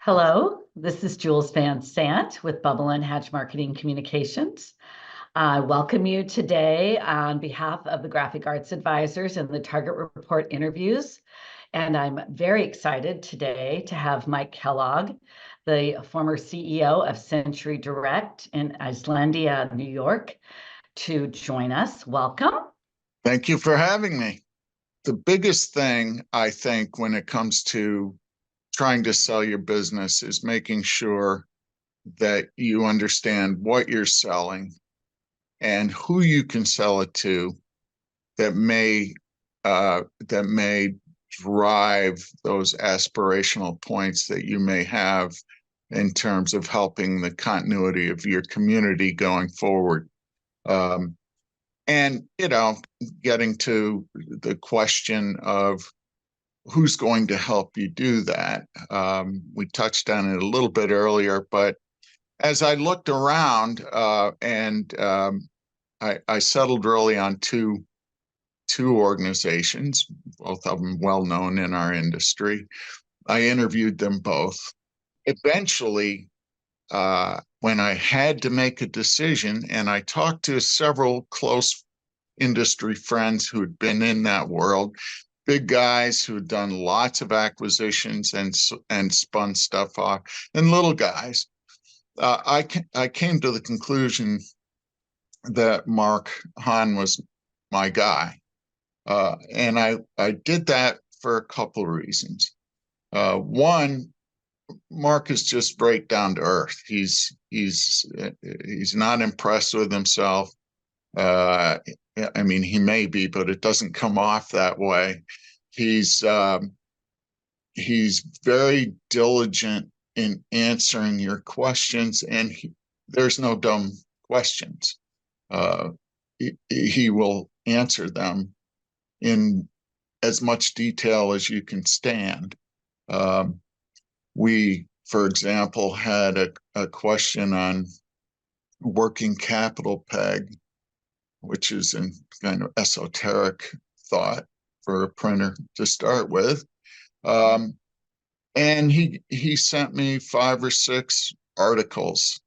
Hello, this is Jules Van Sant with Bubble and Hatch Marketing Communications. I welcome you today on behalf of the Graphic Arts Advisors and the Target Report interviews. And I'm very excited today to have Mike Kellogg, the former CEO of Century Direct in Islandia, New York, to join us. Welcome. Thank you for having me. The biggest thing, I think, when it comes to trying to sell your business is making sure that you understand what you're selling and who you can sell it to that may drive those aspirational points that you may have in terms of helping the continuity of your community going forward. And, getting to the question of who's going to help you do that. We touched on it a little bit earlier, but as I looked around I settled really on two organizations, both of them well-known in our industry. I interviewed them both. Eventually, when I had to make a decision, and I talked to several close industry friends who had been in that world, big guys who had done lots of acquisitions and spun stuff off, and little guys, I came to the conclusion that Mark Hahn was my guy. And I did that for a couple of reasons. One, Mark is just right down to earth. He's not impressed with himself. I mean, he may be, but it doesn't come off that way. He's very diligent in answering your questions, and there's no dumb questions. He will answer them in as much detail as you can stand. We, for example, had a question on working capital peg, which is a kind of esoteric thought for a printer to start with. And he sent me 5 or 6 articles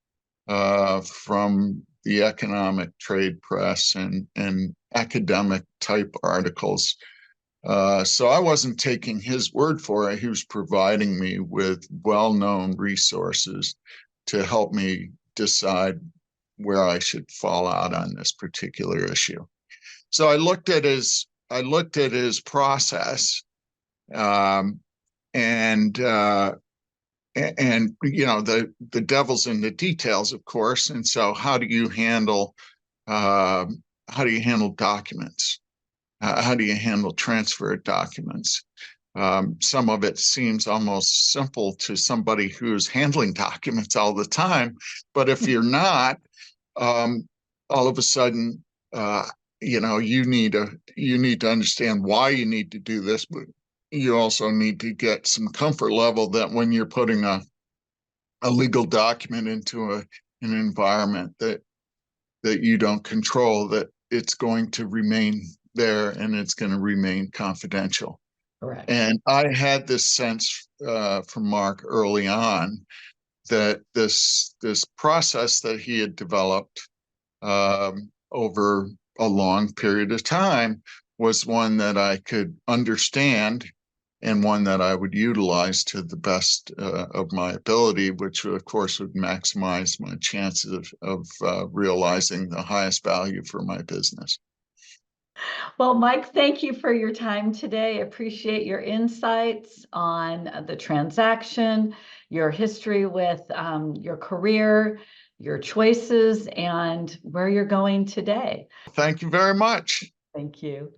from the economic trade press and academic type articles. So I wasn't taking his word for it. He was providing me with well-known resources to help me decide where I should fall out on this particular issue. So I looked at his process, and the devil's in the details, of course. And so how do you handle documents? How do you handle transfer documents? Some of it seems almost simple to somebody who's handling documents all the time, but if you're not, all of a sudden, you need to understand why you need to do this, but you also need to get some comfort level that when you're putting a legal document into an environment that you don't control, that it's going to remain there and it's going to remain confidential. Correct. And I had this sense from Mark early on that this process that he had developed over a long period of time was one that I could understand and one that I would utilize to the best of my ability, which of course would maximize my chances of realizing the highest value for my business. Well, Mike, thank you for your time today. Appreciate your insights on the transaction, your history with your career, your choices, and where you're going today. Thank you very much. Thank you.